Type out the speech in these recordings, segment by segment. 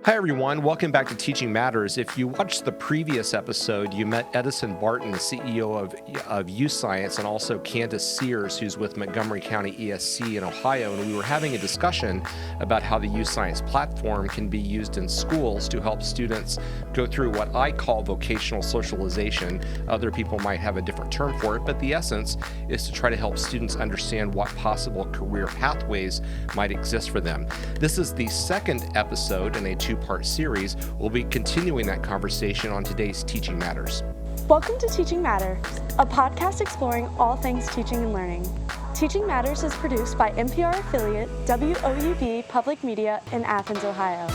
Hi, everyone. Welcome back to Teaching Matters. If you watched the previous episode, you met Edison Barton, the CEO of YouScience, and also Candace Sears, who's with Montgomery County ESC in Ohio. And we were having a discussion about how the YouScience platform can be used in schools to help students go through what I call vocational socialization. Other people might have a different term for it, but the essence is to try to help students understand what possible career pathways might exist for them. This is the second episode in a two-part series. We'll be continuing that conversation on today's Teaching Matters. Welcome to Teaching Matters, a podcast exploring all things teaching and learning. Teaching Matters is produced by NPR affiliate WOUB Public Media in Athens, Ohio.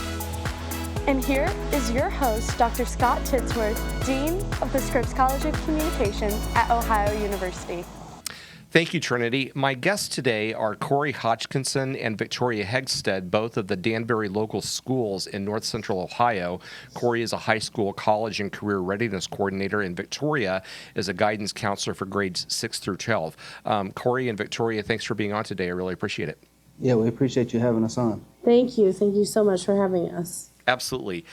And here is your host, Dr. Scott Titsworth, Dean of the Scripps College of Communication at Ohio University. Thank you, Trinity. My guests today are Koree Hodgkinson and Victoria Hegsted, both of the Danbury Local Schools in North Central Ohio. Koree is a high school, college, and career readiness coordinator, and Victoria is a guidance counselor for grades 6 through 12. Koree and Victoria, thanks for being on today. I really appreciate it. Yeah, we appreciate you having us on. Thank you. Thank you so much for having us. Absolutely.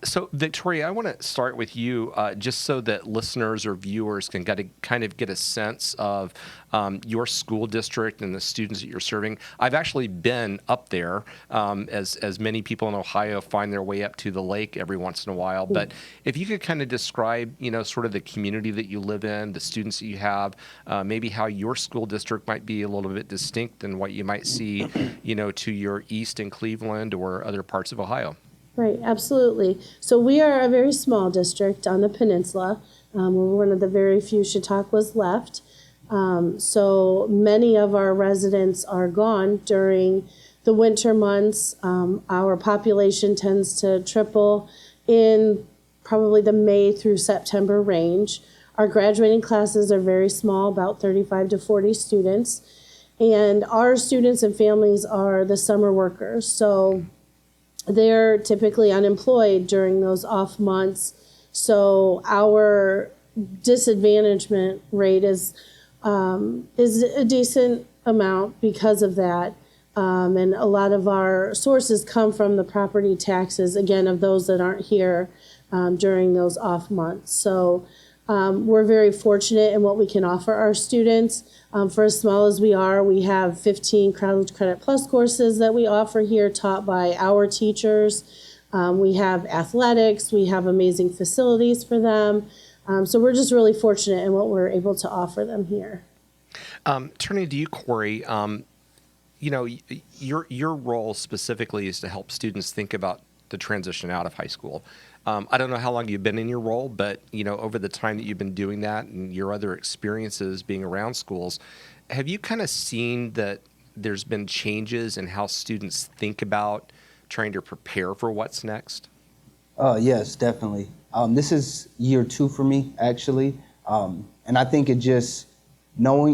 So, Victoria, I want to start with you just so that listeners or viewers can kind of get a sense of your school district and the students that you're serving. I've actually been up there, as many people in Ohio find their way up to the lake every once in a while. But if you could kind of describe, sort of the community that you live in, the students that you have, maybe how your school district might be a little bit distinct than what you might see, to your east in Cleveland or other parts of Ohio. Right, absolutely. So we are a very small district on the peninsula. We're one of the very few Chautauquas left. So many of our residents are gone during the winter months. Our population tends to triple in probably the May through September range. Our graduating classes are very small, about 35 to 40 students. And our students and families are the summer workers. So they're typically unemployed during those off months. So our disadvantagement rate is a decent amount because of that. And a lot of our sources come from the property taxes, again, of those that aren't here during those off months. So we're very fortunate in what we can offer our students. For as small as we are, we have 15 College Credit Plus courses that we offer here taught by our teachers. We have athletics. We have amazing facilities for them. So we're just really fortunate in what we're able to offer them here. Turning to you, Koree, your role specifically is to help students think about the transition out of high school. I don't know how long you've been in your role, but over the time that you've been doing that and your other experiences being around schools, have you kind of seen that there's been changes in how students think about trying to prepare for what's next? Yes, definitely. This is year 2 for me, actually. And I think it just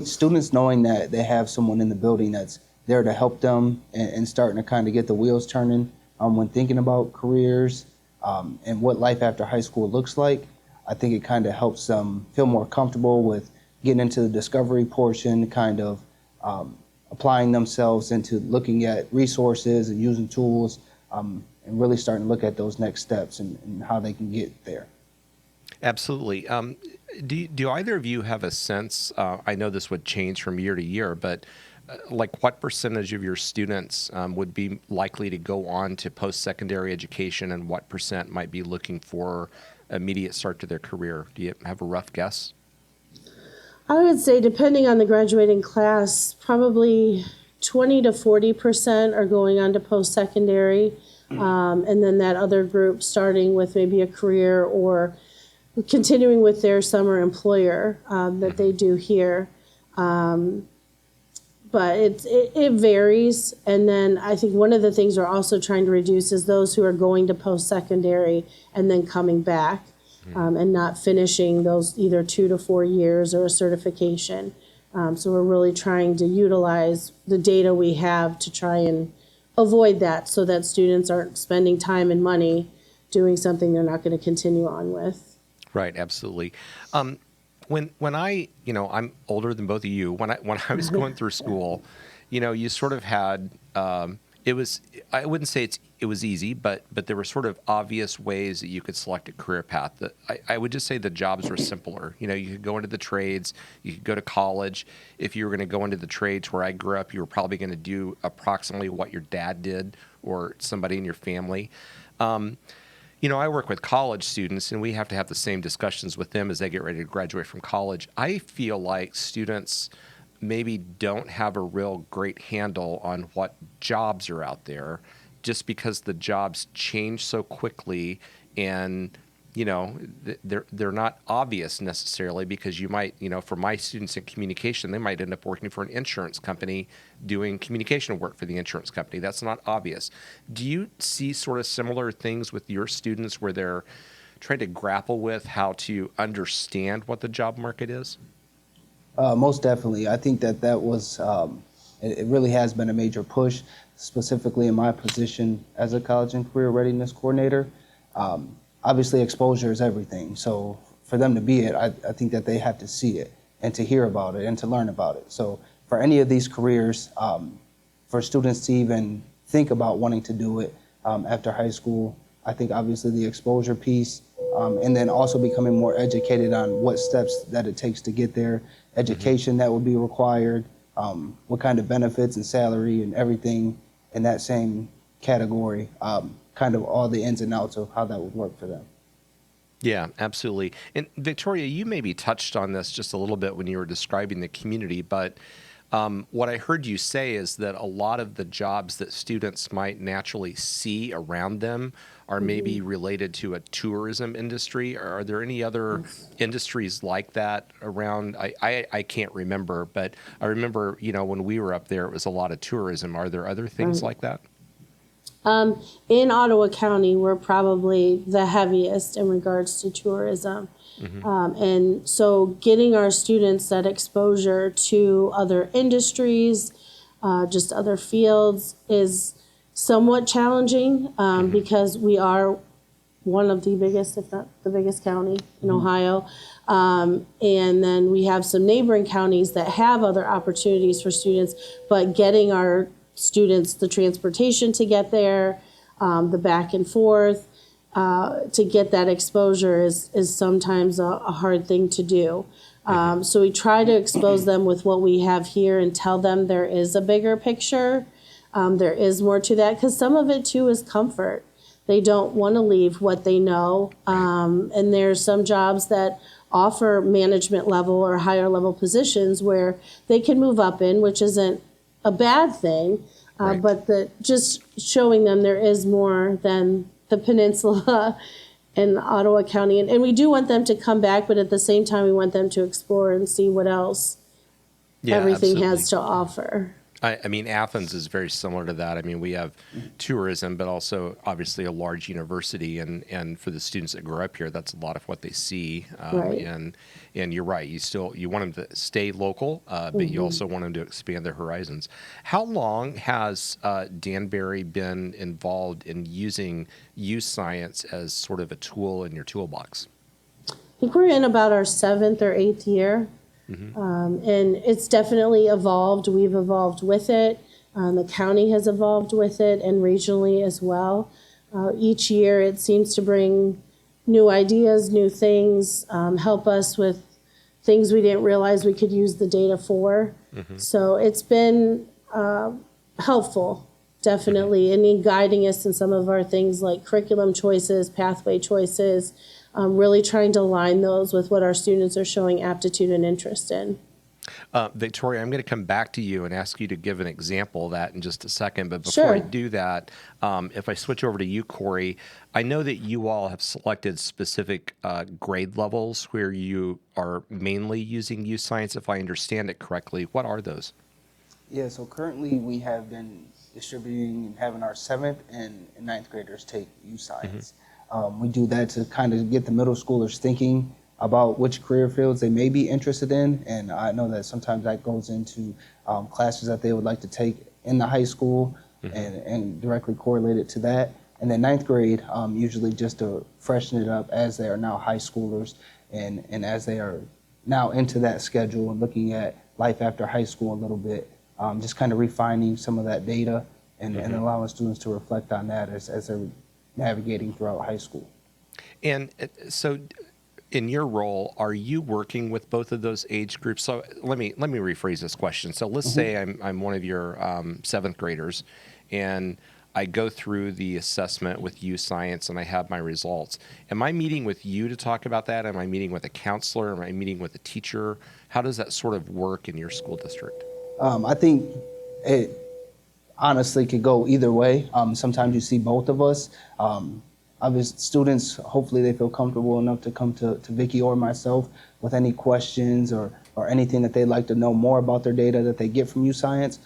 students knowing that they have someone in the building that's there to help them and starting to kind of get the wheels turning when thinking about careers. And what life after high school looks like, I think it kind of helps them feel more comfortable with getting into the discovery portion, kind of applying themselves into looking at resources and using tools, and really starting to look at those next steps and how they can get there. Absolutely. Do either of you have a sense, I know this would change from year to year, but like what percentage of your students would be likely to go on to post-secondary education and what percent might be looking for immediate start to their career? Do you have a rough guess? I would say, depending on the graduating class, probably 20 to 40% are going on to post-secondary, and then that other group starting with maybe a career or continuing with their summer employer that they do here. But it varies. And then I think one of the things we're also trying to reduce is those who are going to post-secondary and then coming back and not finishing those either 2 to 4 years or a certification. So we're really trying to utilize the data we have to try and avoid that so that students aren't spending time and money doing something they're not going to continue on with. Right, absolutely. When I, I'm older than both of you. When I was going through school, you sort of had, It was, I wouldn't say it was easy, but there were sort of obvious ways that you could select a career path. That I would just say the jobs were simpler. You know, you could go into the trades, you could go to college. If you were going to go into the trades where I grew up, you were probably going to do approximately what your dad did or somebody in your family. You know, I work with college students, and we have to have the same discussions with them as they get ready to graduate from college. I feel like students maybe don't have a real great handle on what jobs are out there, just because the jobs change so quickly, and you know they're not obvious necessarily, because you might, you know, for my students in communication, they might end up working for an insurance company doing communication work for the insurance company. That's not obvious. Do you see sort of similar things with your students where they're trying to grapple with how to understand what the job market is? Most definitely. I think that was, it really has been a major push, specifically in my position as a college and career readiness coordinator. Obviously, exposure is everything. So for them to be it, I think that they have to see it and to hear about it and to learn about it. So for any of these careers, for students to even think about wanting to do it after high school, I think obviously the exposure piece, and then also becoming more educated on what steps that it takes to get there, education that would be required, what kind of benefits and salary and everything in that same category, kind of all the ins and outs of how that would work for them. Yeah, absolutely. And Victoria, you maybe touched on this just a little bit when you were describing the community, but what I heard you say is that a lot of the jobs that students might naturally see around them are maybe related to a tourism industry. Are there any other industries like that around? I can't remember, but I remember, you know, when we were up there, it was a lot of tourism. Are there other things like that? In Ottawa County, we're probably the heaviest in regards to tourism. And so getting our students that exposure to other industries, just other fields, is somewhat challenging because we are one of the biggest, if not the biggest county in Ohio. And then we have some neighboring counties that have other opportunities for students, but getting our students the transportation to get there, the back and forth, to get that exposure is sometimes a hard thing to do. So we try to expose them with what we have here and tell them there is a bigger picture. There is more to that, because some of it too is comfort. They don't want to leave what they know. And there's some jobs that offer management level or higher level positions where they can move up in, which isn't a bad thing. But just showing them there is more than the peninsula and Ottawa County. And we do want them to come back, but at the same time, we want them to explore and see what else everything has to offer. I mean, Athens is very similar to that. I mean, we have tourism, but also obviously a large university, and for the students that grow up here, that's a lot of what they see. And you're right. You want them to stay local, but you also want them to expand their horizons. How long has Danbury been involved in using YouScience as sort of a tool in your toolbox? I think we're in about our 7th or 8th year. And it's definitely evolved. We've evolved with it. The county has evolved with it, and regionally as well. Each year it seems to bring new ideas, new things, help us with things we didn't realize we could use the data for. So it's been helpful, definitely, in guiding us in some of our things like curriculum choices, pathway choices, really trying to align those with what our students are showing aptitude and interest in. Victoria, I'm going to come back to you and ask you to give an example of that in just a second. But before I do that, if I switch over to you, Koree, I know that you all have selected specific grade levels where you are mainly using YouScience, if I understand it correctly. What are those? Yeah, so currently we have been distributing and having our 7th and 9th graders take YouScience. We do that to kind of get the middle schoolers thinking about which career fields they may be interested in, and I know that sometimes that goes into classes that they would like to take in the high school and directly correlated to that. And then 9th grade, usually just to freshen it up as they are now high schoolers and as they are now into that schedule and looking at life after high school a little bit, just kind of refining some of that data and allowing students to reflect on that as they're navigating throughout high school. And so in your role, are you working with both of those age groups? So let me rephrase this question. So let's say I'm one of your seventh graders, and I go through the assessment with YouScience and I have my results. Am I meeting with you to talk about that? Am I meeting with a counselor? Am I meeting with a teacher? How does that sort of work in your school district? I think it honestly could go either way. Sometimes you see both of us. Obviously, students, hopefully they feel comfortable enough to come to Vicky or myself with any questions or anything that they'd like to know more about their data that they get from YouScience.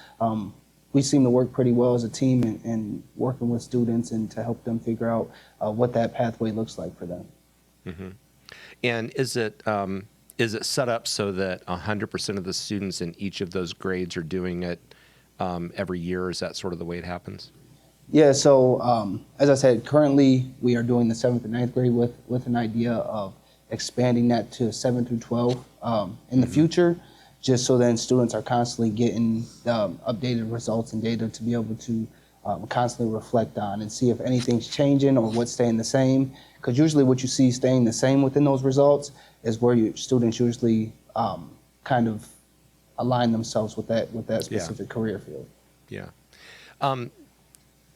We seem to work pretty well as a team in working with students and to help them figure out what that pathway looks like for them. Mm-hmm. And is it set up so that 100% of the students in each of those grades are doing it every year? Is that sort of the way it happens? Yeah, so as I said, currently we are doing the 7th and 9th grade with an idea of expanding that to 7 through 12 in the future, just so then students are constantly getting updated results and data to be able to constantly reflect on and see if anything's changing or what's staying the same. Because usually what you see staying the same within those results is where your students usually kind of align themselves with that specific career field. Yeah.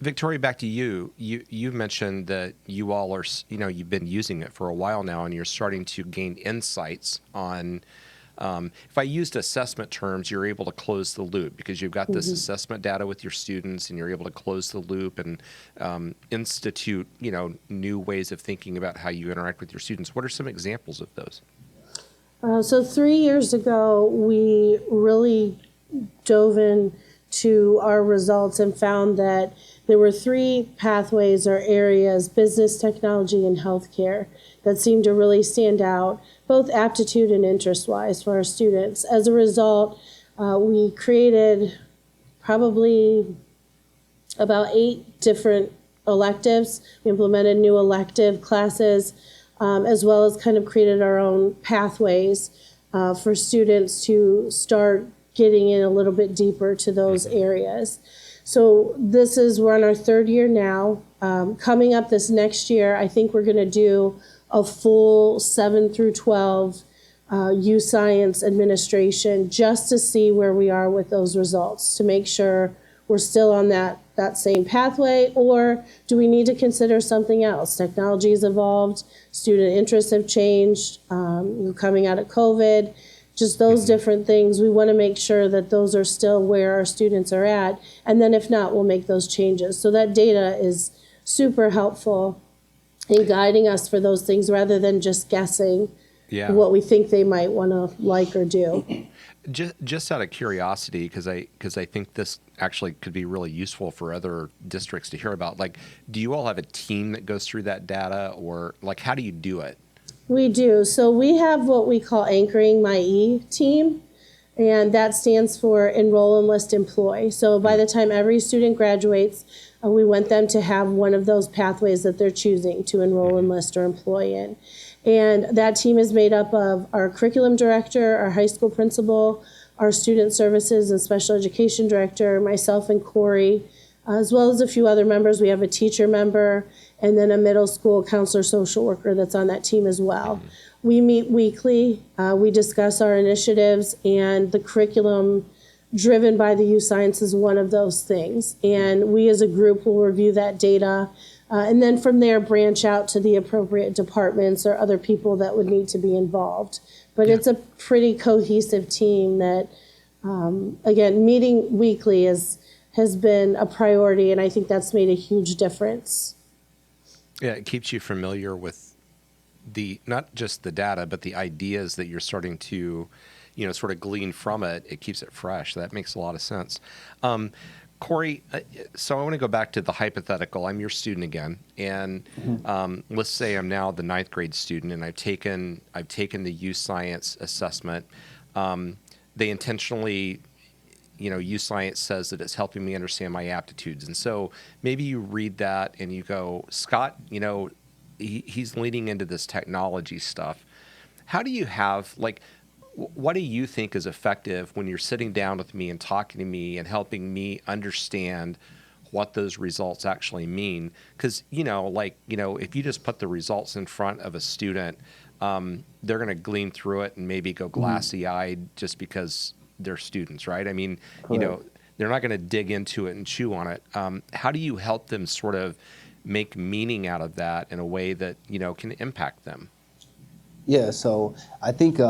Victoria, back to you. You mentioned that you all are, you've been using it for a while now, and you're starting to gain insights on. If I used assessment terms, you're able to close the loop because you've got this assessment data with your students, and you're able to close the loop and institute, new ways of thinking about how you interact with your students. What are some examples of those? So 3 years ago, we really dove into our results and found that there were 3 pathways or areas, business, technology, and healthcare, that seemed to really stand out, both aptitude and interest-wise for our students. As a result, we created probably about 8 different electives. We implemented new elective classes, as well as kind of created our own pathways for students to start getting in a little bit deeper to those areas. So we're on our 3rd year now. Coming up this next year, I think we're going to do a full 7 through 12 YouScience administration just to see where we are with those results, to make sure we're still on that same pathway, or do we need to consider something else? Technology has evolved, student interests have changed, we're coming out of COVID, just those different things. We want to make sure that those are still where our students are at, and then if not, we'll make those changes. So that data is super helpful in guiding us for those things rather than just guessing what we think they might want to like or do. Just out of curiosity, because I think this actually could be really useful for other districts to hear about. Like, do you all have a team that goes through that data, or like how do you do it? We do. So we have what we call Anchoring My E team, and that stands for Enroll, Enlist, Employ. So by the time every student graduates, we want them to have one of those pathways that they're choosing to enroll, enlist, or employ in. And that team is made up of our curriculum director, our high school principal, our student services and special education director, myself and Koree, as well as a few other members. We have a teacher member and then a middle school counselor social worker that's on that team as well. We meet weekly. We discuss our initiatives, and the curriculum driven by the YouScience is one of those things. And we as a group will review that data and then from there branch out to the appropriate departments or other people that would need to be involved. But it's a pretty cohesive team that, again, meeting weekly has been a priority, and I think that's made a huge difference. Yeah, it keeps you familiar with not just the data, but the ideas that you're starting to, sort of glean from it. It keeps it fresh. That makes a lot of sense. Koree, so I want to go back to the hypothetical. I'm your student again, and let's say I'm now the 9th grade student, and I've taken the YouScience assessment. They intentionally, YouScience says that it's helping me understand my aptitudes, and so maybe you read that and you go, Scott, he's leaning into this technology stuff. How do you have what do you think is effective when you're sitting down with me and talking to me and helping me understand what those results actually mean. Because, if you just put the results in front of a student, they're going to glean through it and maybe go glassy-eyed just because they're students, right? I mean, Correct. they're not going to dig into it and chew on it. How do you help them sort of make meaning out of that in a way that, can impact them? Yeah, so I think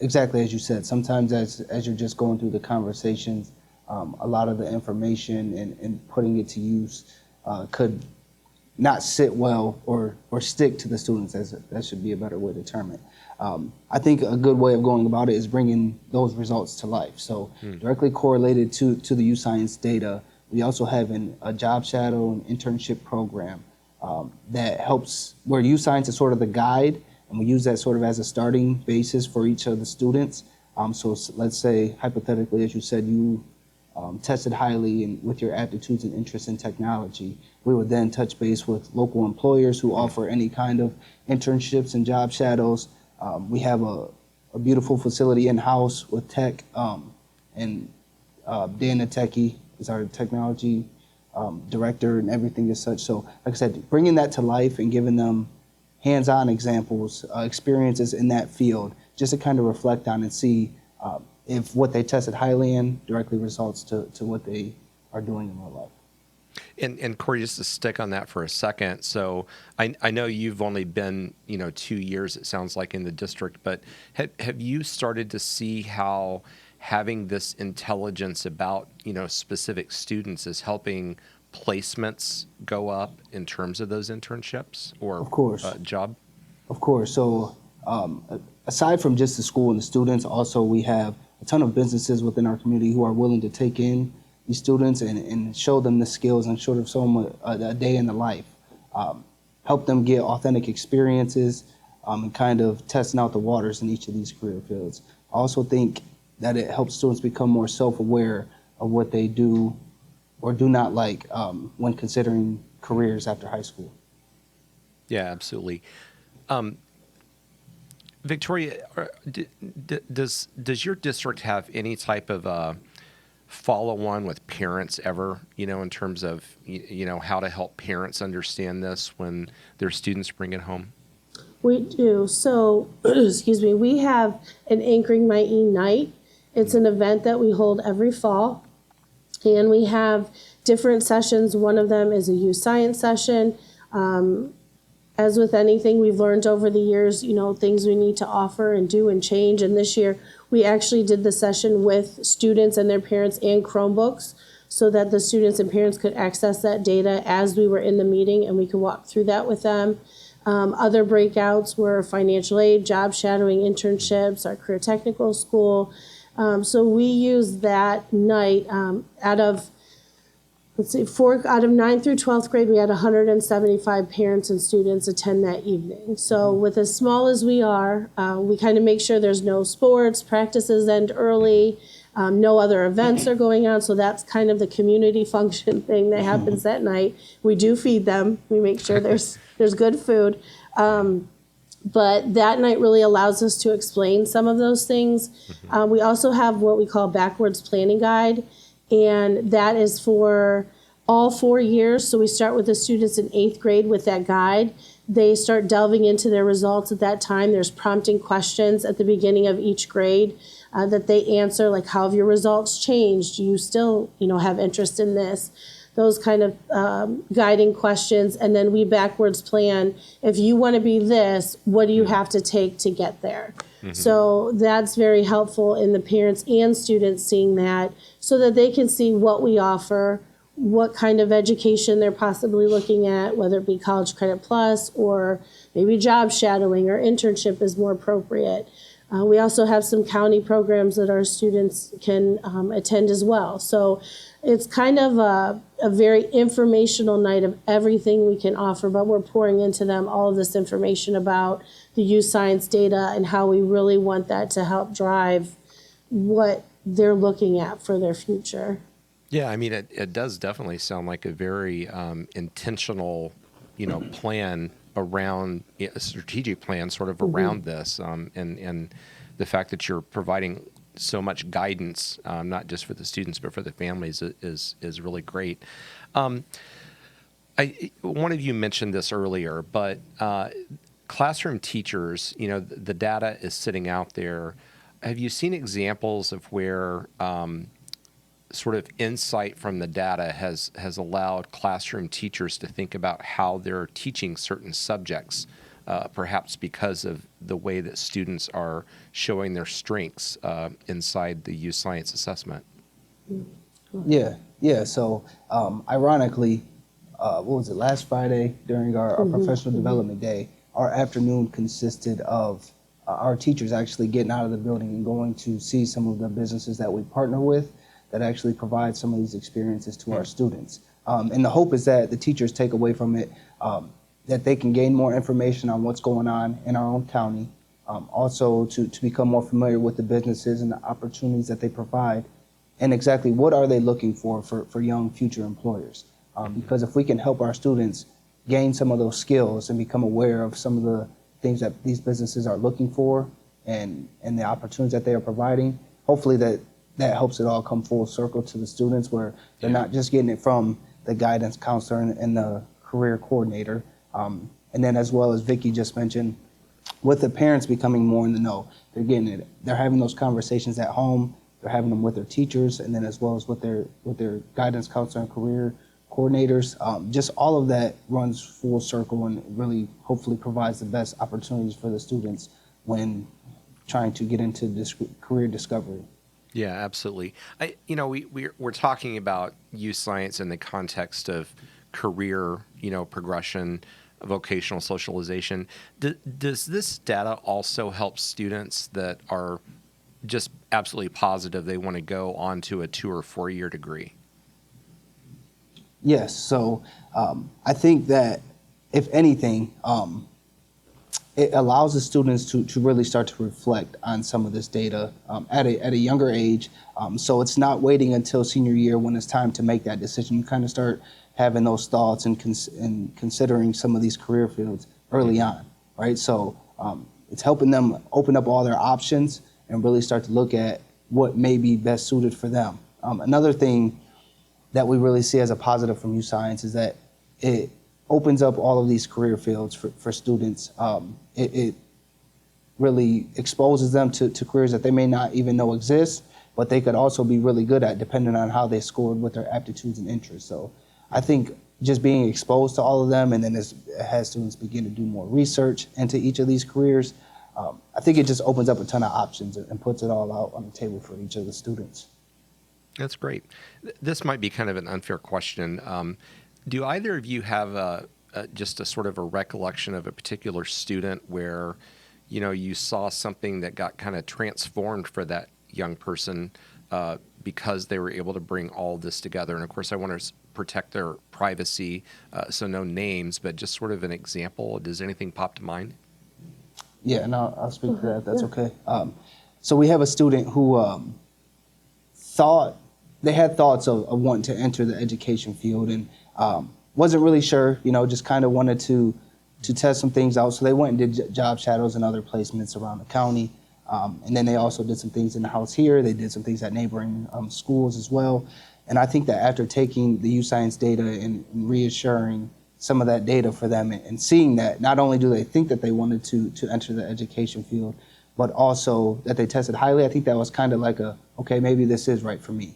exactly as you said, sometimes as you're just going through the conversations, a lot of the information and putting it to use could not sit well or stick to the students, as that should be a better way to term it. I think a good way of going about it is bringing those results to life. So directly correlated to the YouScience data, we also have a job shadow and internship program that helps, where YouScience is sort of the guide, and we use that sort of as a starting basis for each of the students. So let's say, hypothetically, as you said, you tested highly with your aptitudes and interests in technology. We would then touch base with local employers who offer any kind of internships and job shadows. We have a beautiful facility in-house with tech, and Dan Techie is our technology director and everything as such. So like I said, bringing that to life and giving them hands-on examples, experiences in that field, just to kind of reflect on and see if what they tested highly in directly results to what they are doing in real life. And Koree, just to stick on that for a second. So I know you've only been, 2 years, it sounds like, in the district, but have you started to see how having this intelligence about, specific students is helping placements go up in terms of those internships or Of course. Job? Of course. So aside from just the school and the students, also we have a ton of businesses within our community who are willing to take in these students and show them the skills and show them a day in the life. Help them get authentic experiences and kind of testing out the waters in each of these career fields. I also think that it helps students become more self-aware of what they do or do not like when considering careers after high school. Yeah, absolutely. Victoria, does your district have any type of follow-on with parents ever, in terms of, how to help parents understand this when their students bring it home? We do. So, excuse me, we have an Anchoring My E night. It's an event that we hold every fall. And we have different sessions. One of them is a YouScience session. As with anything we've learned over the years, things we need to offer and do and change. And this year, we actually did the session with students and their parents and Chromebooks so that the students and parents could access that data as we were in the meeting and we could walk through that with them. Other breakouts were financial aid, job shadowing, internships, our career technical school. So we used that night out of 9th through 12th grade, we had 175 parents and students attend that evening. So with as small as we are, we kind of make sure there's no sports, practices end early, no other events are going on. So that's kind of the community function thing that happens that night. We do feed them. We make sure there's good food. But that night really allows us to explain some of those things. We also have what we call backwards planning guide. And that is for all 4 years. So we start with the students in 8th grade with that guide. They start delving into their results at that time. There's prompting questions at the beginning of each grade that they answer, like, how have your results changed? Do you still, have interest in this? Those kind of guiding questions. And then we backwards plan, if you want to be this, what do you have to take to get there? So that's very helpful in the parents and students seeing that so that they can see what we offer, what kind of education they're possibly looking at, whether it be College Credit Plus or maybe job shadowing or internship is more appropriate. We also have some county programs that our students can attend as well. So it's kind of a very informational night of everything we can offer, but we're pouring into them all of this information about the YouScience data and how we really want that to help drive what they're looking at for their future. Yeah, I mean, it does definitely sound like a very intentional, plan around a strategic plan sort of around this, and the fact that you're providing so much guidance, not just for the students but for the families, is really great. One of you mentioned this earlier, but classroom teachers, the data is sitting out there. Have you seen examples of where sort of insight from the data has allowed classroom teachers to think about how they're teaching certain subjects, perhaps because of the way that students are showing their strengths inside the YouScience assessment? Yeah. So, ironically, what was it, last Friday during our professional development day, our afternoon consisted of our teachers actually getting out of the building and going to see some of the businesses that we partner with that actually provide some of these experiences to our students. And the hope is that the teachers take away from it that they can gain more information on what's going on in our own county, also to become more familiar with the businesses and the opportunities that they provide, and exactly what are they looking for young future employers. Because if we can help our students gain some of those skills and become aware of some of the things that these businesses are looking for and the opportunities that they are providing, hopefully that helps it all come full circle to the students, where they're not just getting it from the guidance counselor and the career coordinator. And then, as well as Vicki just mentioned, with the parents becoming more in the know, they're getting it. They're having those conversations at home. They're having them with their teachers, and then as well as with their guidance counselor and career coordinators. Just all of that runs full circle and really hopefully provides the best opportunities for the students when trying to get into this career discovery. Yeah, absolutely. We're talking about YouScience in the context of career, progression, vocational socialization. Does this data also help students that are just absolutely positive they want to go on to a 2 or 4 year degree? Yes. So I think that if anything, it allows the students to really start to reflect on some of this data at a younger age. So it's not waiting until senior year when it's time to make that decision. You kind of start having those thoughts and considering some of these career fields early on, right? So it's helping them open up all their options and really start to look at what may be best suited for them. Another thing that we really see as a positive from YouScience is that it opens up all of these career fields for students. It really exposes them to careers that they may not even know exist, but they could also be really good at depending on how they scored with their aptitudes and interests. So I think just being exposed to all of them, and then as students begin to do more research into each of these careers, I think it just opens up a ton of options and puts it all out on the table for each of the students. That's great. This might be kind of an unfair question. Do either of you have just a sort of a recollection of a particular student where, you saw something that got kind of transformed for that young person because they were able to bring all this together? And of course, I want to protect their privacy, so no names, but just sort of an example. Does anything pop to mind? Yeah, and I'll speak to that. That's okay. So we have a student who had thoughts of wanting to enter the education field and wasn't really sure, just kind of wanted to test some things out. So they went and did job shadows and other placements around the county. And then they also did some things in the house here. They did some things at neighboring schools as well. And I think that after taking the YouScience data and reassuring some of that data for them and seeing that not only do they think that they wanted to enter the education field, but also that they tested highly, I think that was kind of like okay, maybe this is right for me.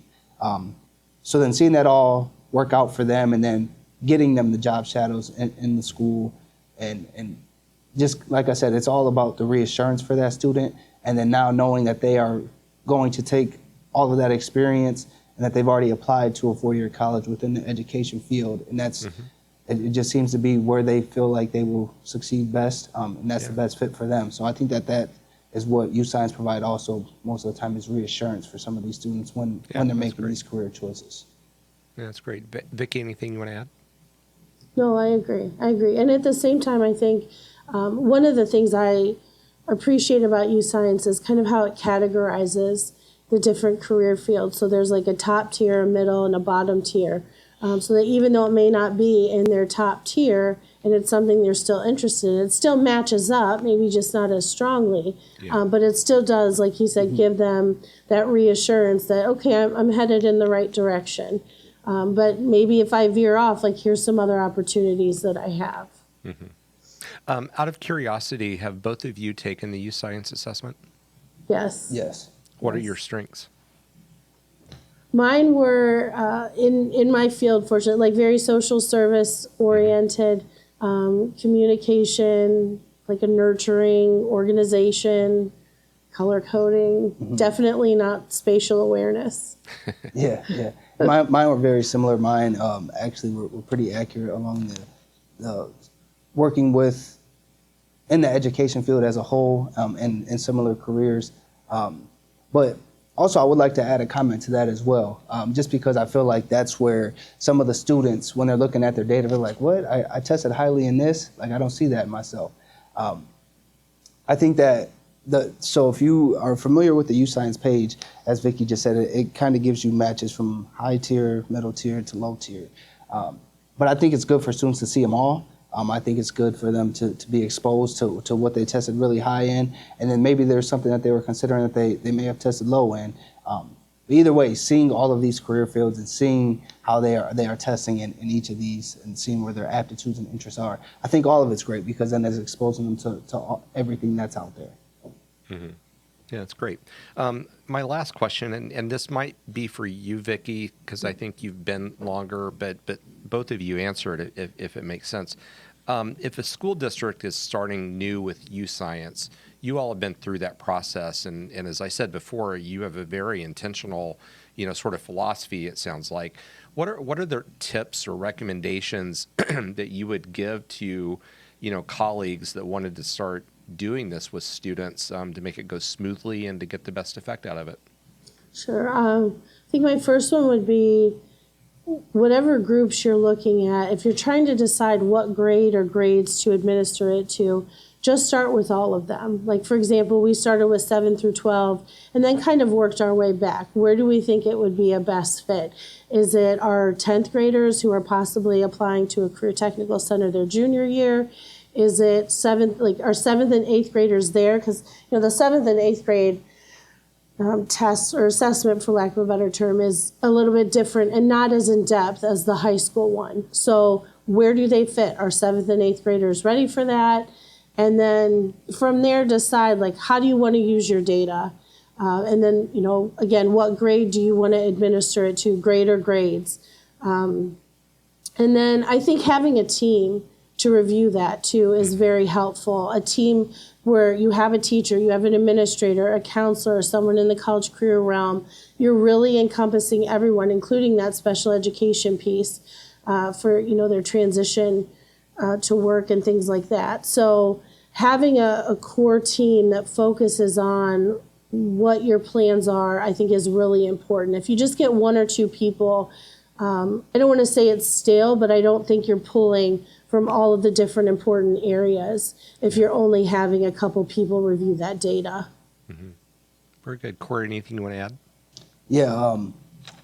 So then seeing that all work out for them and then getting them the job shadows in the school and just like I said, it's all about the reassurance for that student, and then now knowing that they are going to take all of that experience and that they've already applied to a 4-year college within the education field, and that's it just seems to be where they feel like they will succeed best, and that's the best fit for them. So I think that is what YouScience provide also most of the time, is reassurance for some of these students when they're making these career choices. Yeah, that's great. Vicki, anything you want to add? No, I agree. And at the same time, I think one of the things I appreciate about YouScience is kind of how it categorizes the different career fields. So there's like a top tier, a middle, and a bottom tier. So that even though it may not be in their top tier, and it's something they're still interested in. It still matches up, maybe just not as strongly, but it still does, like you said, give them that reassurance that, okay, I'm headed in the right direction. But maybe if I veer off, like here's some other opportunities that I have. Out of curiosity, have both of you taken the YouScience assessment? Yes. Yes. What are your strengths? Mine were in my field, fortunately, like very social service oriented, communication, like a nurturing organization, color coding, definitely not spatial awareness. Yeah. Mine were very similar. Mine actually were pretty accurate along the working with in the education field as a whole and in similar careers. But also, I would like to add a comment to that as well, just because I feel like that's where some of the students, when they're looking at their data, they're like, what? I tested highly in this? Like, I don't see that in myself. I think that, so if you are familiar with the YouScience page, as Vicki just said, it kind of gives you matches from high tier, middle tier to low tier. But I think it's good for students to see them all. I think it's good for them to be exposed to what they tested really high in, and then maybe there's something that they were considering that they may have tested low in. But either way, seeing all of these career fields and seeing how they are testing in each of these and seeing where their aptitudes and interests are, I think all of it's great because then it's exposing them to everything that's out there. Mm-hmm. Yeah, that's great. My last question, and this might be for you, Vicki, because I think you've been longer, but both of you answer it if it makes sense. If a school district is starting new with YouScience, you all have been through that process, and as I said before, you have a very intentional, sort of philosophy. It sounds like. What are the tips or recommendations that you would give to, colleagues that wanted to start doing this with students to make it go smoothly and to get the best effect out of it? Sure. I think my first one would be whatever groups you're looking at, if you're trying to decide what grade or grades to administer it to, just start with all of them. Like, for example, we started with 7 through 12 and then kind of worked our way back. Where do we think it would be a best fit? Is it our 10th graders who are possibly applying to a career technical center their junior year? Is it our 7th and 8th graders there? Because, the 7th and 8th grade test or assessment, for lack of a better term, is a little bit different and not as in-depth as the high school one. So where do they fit? Are 7th and 8th graders ready for that? And then from there, decide, how do you want to use your data? And then, again, what grade do you want to administer it to, grade or grades? And then I think having a team to review that too is very helpful. A team where you have a teacher, you have an administrator, a counselor, someone in the college career realm. You're really encompassing everyone, including that special education piece for their transition to work and things like that. So having a core team that focuses on what your plans are, I think is really important. If you just get one or two people, I don't want to say it's stale, but I don't think you're pulling from all of the different important areas if you're only having a couple people review that data. Mm-hmm. Very good. Koree, anything you want to add? Yeah,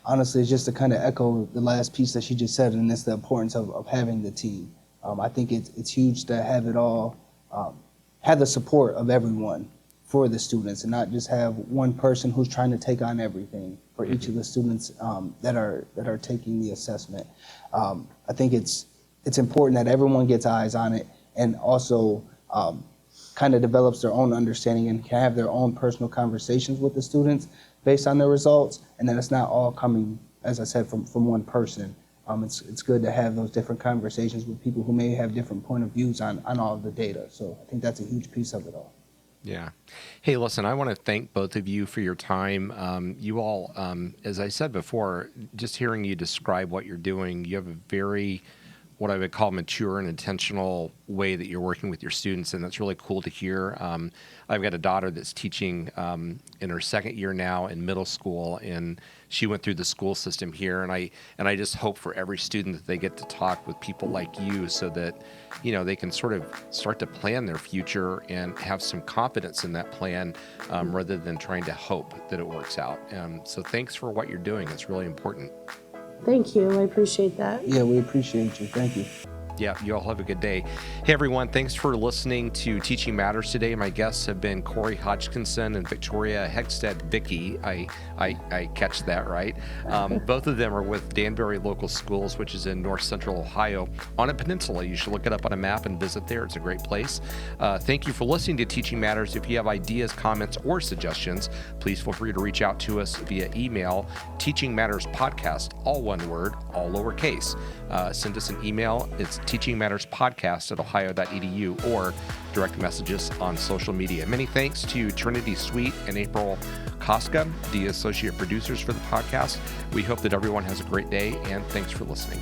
honestly, it's just to kind of echo the last piece that she just said, and it's the importance of having the team. I think it's huge to have it all, have the support of everyone for the students and not just have one person who's trying to take on everything for each of the students that are taking the assessment. I think it's important that everyone gets eyes on it and also kind of develops their own understanding and can have their own personal conversations with the students based on their results, and that it's not all coming, as I said, from one person. It's good to have those different conversations with people who may have different point of views on all of the data. So I think that's a huge piece of it all. Yeah. Hey, listen, I want to thank both of you for your time. You all, as I said before, just hearing you describe what you're doing, you have a very, what I would call mature and intentional way that you're working with your students, and that's really cool to hear. I've got a daughter that's teaching in her second year now in middle school, and she went through the school system here, and I just hope for every student that they get to talk with people like you so that, they can sort of start to plan their future and have some confidence in that plan rather than trying to hope that it works out. So thanks for what you're doing. It's really important. Thank you. I appreciate that. Yeah, we appreciate you. Thank you. Yeah, you all have a good day. Hey, everyone. Thanks for listening to Teaching Matters today. My guests have been Koree Hodgkinson and Victoria Hegsted Vicky. I catch that right. Both of them are with Danbury Local Schools, which is in north central Ohio on a peninsula. You should look it up on a map and visit there. It's a great place. Thank you for listening to Teaching Matters. If you have ideas, comments, or suggestions, please feel free to reach out to us via email, teachingmatterspodcast, all one word, all lowercase. Send us an email. It's teachingmatterspodcast@ohio.edu, or direct messages on social media. Many thanks to Trinity Sweet and April Koska, the associate producers for the podcast. We hope that everyone has a great day, and thanks for listening.